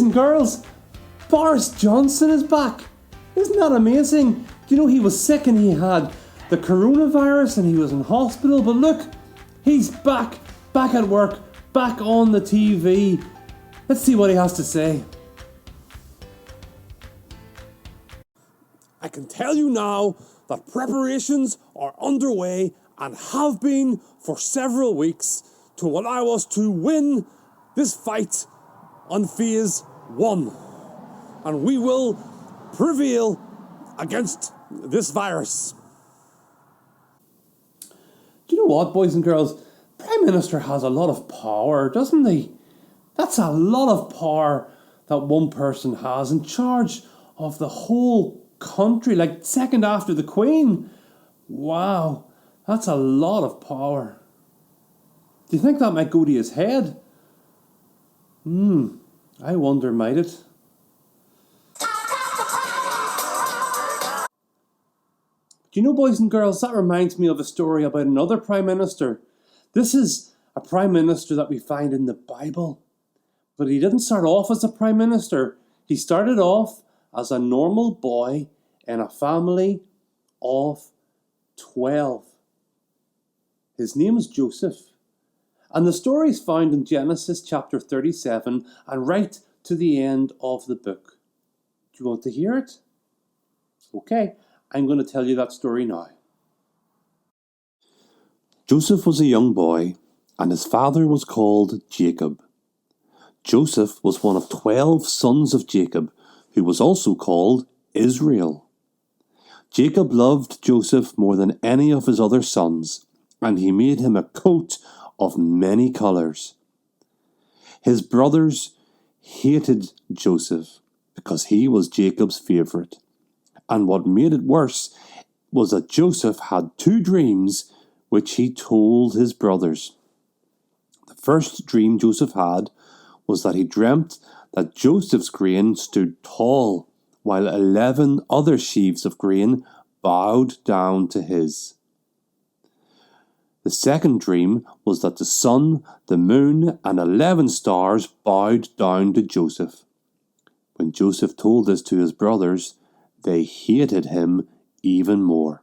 and girls, Boris Johnson is back. Isn't that amazing? You know, he was sick and he had the coronavirus and he was in hospital, but look, he's back at work, back on the TV. Let's see what he has to say. I can tell you now that preparations are underway and have been for several weeks to allow us to win this fight on phase 1. And we will prevail against this virus. Do you know what, boys and girls? Prime Minister has a lot of power, doesn't he? That's a lot of power that one person has in charge of the whole country, like second after the Queen. Wow, that's a lot of power. Do you think that might go to his head? I wonder, might it? Do you know, boys and girls, that reminds me of a story about another Prime Minister. This is a Prime Minister that we find in the Bible. But he didn't start off as a Prime Minister. He started off as a normal boy in a family of 12. His name is Joseph. And the story is found in Genesis chapter 37 and right to the end of the book. Do you want to hear it? Okay, I'm going to tell you that story now. Joseph was a young boy, and his father was called Jacob. Joseph was one of 12 sons of Jacob, who was also called Israel. Jacob loved Joseph more than any of his other sons, and he made him a coat of many colours. His brothers hated Joseph because he was Jacob's favourite. And what made it worse was that Joseph had 2 dreams which he told his brothers. The first dream Joseph had was that he dreamt that Joseph's grain stood tall, while 11 other sheaves of grain bowed down to his. The second dream was that the sun, the moon, and 11 stars bowed down to Joseph. When Joseph told this to his brothers, they hated him even more.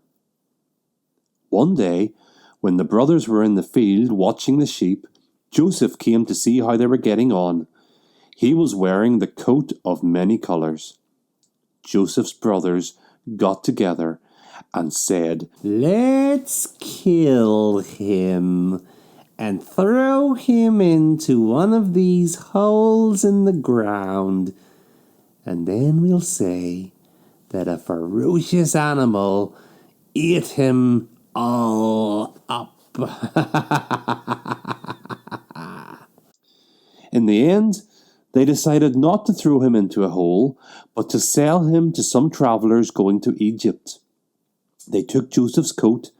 One day, when the brothers were in the field watching the sheep, Joseph came to see how they were getting on. He was wearing the coat of many colours. Joseph's brothers got together and said, Let's kill him and throw him into one of these holes in the ground. And then we'll say that a ferocious animal ate him all up. In the end, they decided not to throw him into a hole, but to sell him to some travellers going to Egypt. They took Joseph's coat,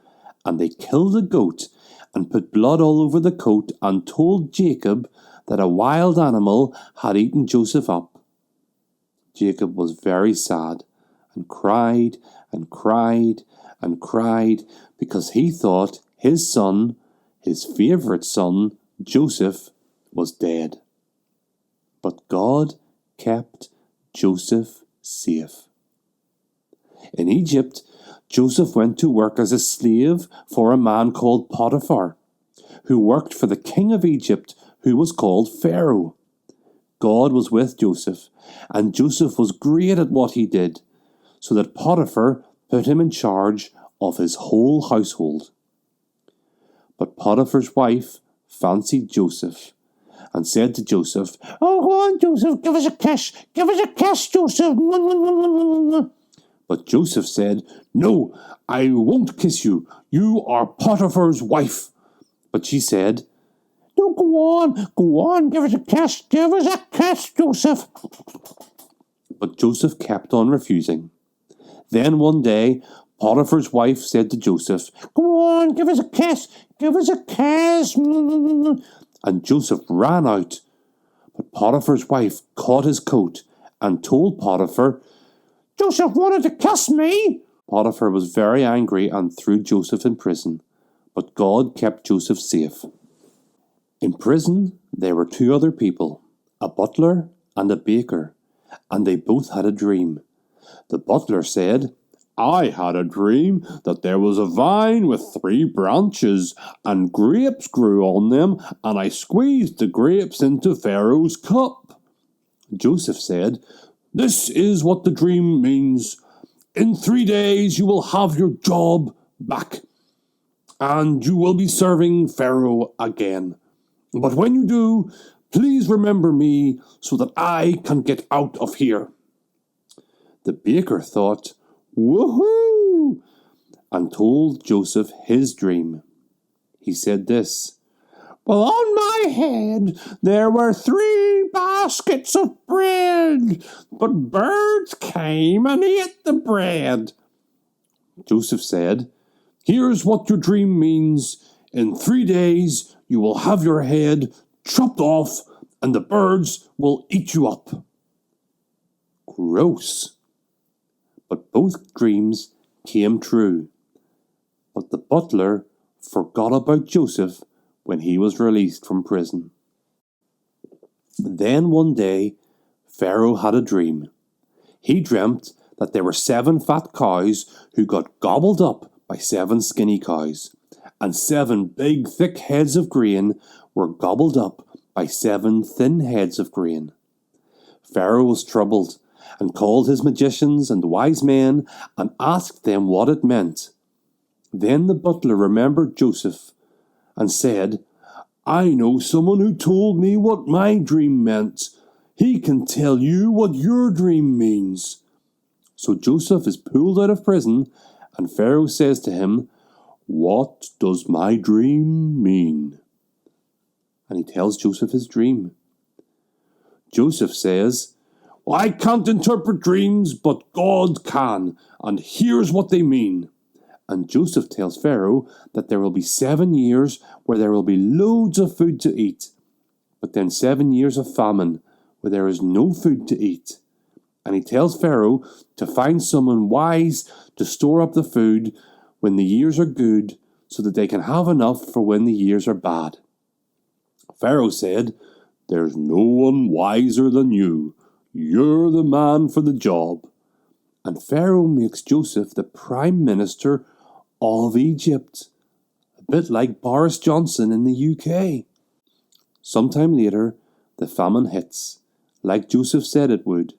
and they killed a goat, and put blood all over the coat, and told Jacob that a wild animal had eaten Joseph up. Jacob was very sad, and cried, and cried, and cried, because he thought his son, his favourite son, Joseph, was dead. But God kept Joseph safe. In Egypt, Joseph went to work as a slave for a man called Potiphar, who worked for the king of Egypt, who was called Pharaoh. God was with Joseph, and Joseph was great at what he did, so that Potiphar put him in charge of his whole household. But Potiphar's wife fancied Joseph, and said to Joseph, "Oh, go on, Joseph, give us a kiss, Joseph." But Joseph said, "No, I won't kiss you. You are Potiphar's wife." But she said, "No, go on, give us a kiss, Joseph." But Joseph kept on refusing. Then one day, Potiphar's wife said to Joseph, "Go on, give us a kiss. And Joseph ran out. But Potiphar's wife caught his coat and told Potiphar, "Joseph wanted to kiss me." Potiphar was very angry and threw Joseph in prison. But God kept Joseph safe. In prison, there were 2 other people, a butler and a baker, and they both had a dream. The butler said, I had a dream that there was a vine with 3 branches, and grapes grew on them, and I squeezed the grapes into Pharaoh's cup. Joseph said, This is what the dream means. In 3 days you will have your job back, and you will be serving Pharaoh again. But when you do, please remember me so that I can get out of here. The baker thought, Woohoo! And told Joseph his dream. He said this, Well, on my head there were 3 baskets of bread, but birds came and ate the bread. Joseph said, Here's what your dream means. In 3 days you will have your head chopped off and the birds will eat you up. Gross. But both dreams came true. But the butler forgot about Joseph when he was released from prison. Then one day, Pharaoh had a dream. He dreamt that there were 7 fat cows who got gobbled up by 7 skinny cows, and 7 big thick heads of grain were gobbled up by 7 thin heads of grain. Pharaoh was troubled, and called his magicians and wise men, and asked them what it meant. Then the butler remembered Joseph, and said, I know someone who told me what my dream meant. He can tell you what your dream means. So Joseph is pulled out of prison, and Pharaoh says to him, What does my dream mean? And he tells Joseph his dream. Joseph says, I can't interpret dreams, but God can, and here's what they mean. And Joseph tells Pharaoh that there will be 7 years where there will be loads of food to eat, but then 7 years of famine where there is no food to eat. And he tells Pharaoh to find someone wise to store up the food when the years are good, so that they can have enough for when the years are bad. Pharaoh said, There's no one wiser than you. You're the man for the job. And Pharaoh makes Joseph the Prime Minister of Egypt, a bit like Boris Johnson in the UK. Sometime later, the famine hits, like Joseph said it would,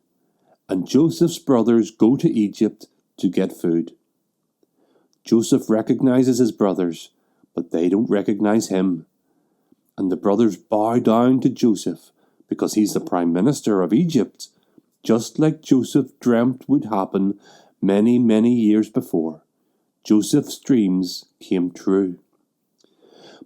and Joseph's brothers go to Egypt to get food. Joseph recognizes his brothers, but they don't recognize him. And the brothers bow down to Joseph because he's the Prime Minister of Egypt, just like Joseph dreamt would happen many, many years before. Joseph's dreams came true.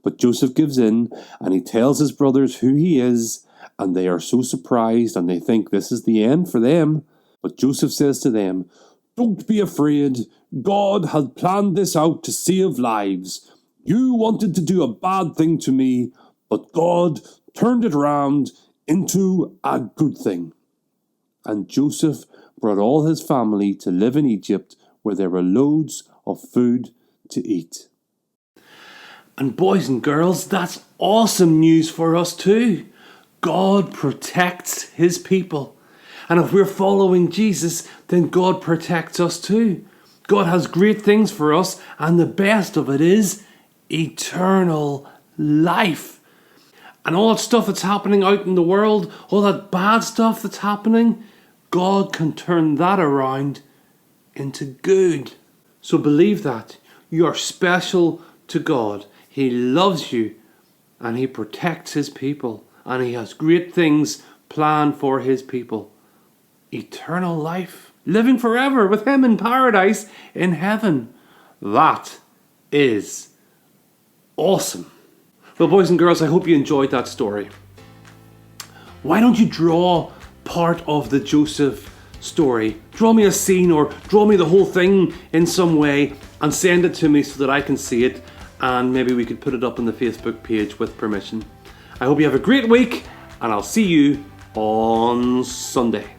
But Joseph gives in, and he tells his brothers who he is, and they are so surprised, and they think this is the end for them. But Joseph says to them, Don't be afraid. God had planned this out to save lives. You wanted to do a bad thing to me, but God turned it around into a good thing. And Joseph brought all his family to live in Egypt, where there were loads of food to eat. And boys and girls, that's awesome news for us too. God protects his people. And if we're following Jesus, then God protects us too. God has great things for us, and the best of it is eternal life. And all that stuff that's happening out in the world, all that bad stuff that's happening, God can turn that around into good. So believe that. You are special to God. He loves you, and he protects his people, and he has great things planned for his people. Eternal life, living forever with him in paradise in heaven. That is awesome. Well, boys and girls, I hope you enjoyed that story. Why don't you draw part of the Joseph story? Draw me a scene or draw me the whole thing in some way and send it to me so that I can see it, and maybe we could put it up on the Facebook page with permission. I hope you have a great week, and I'll see you on Sunday.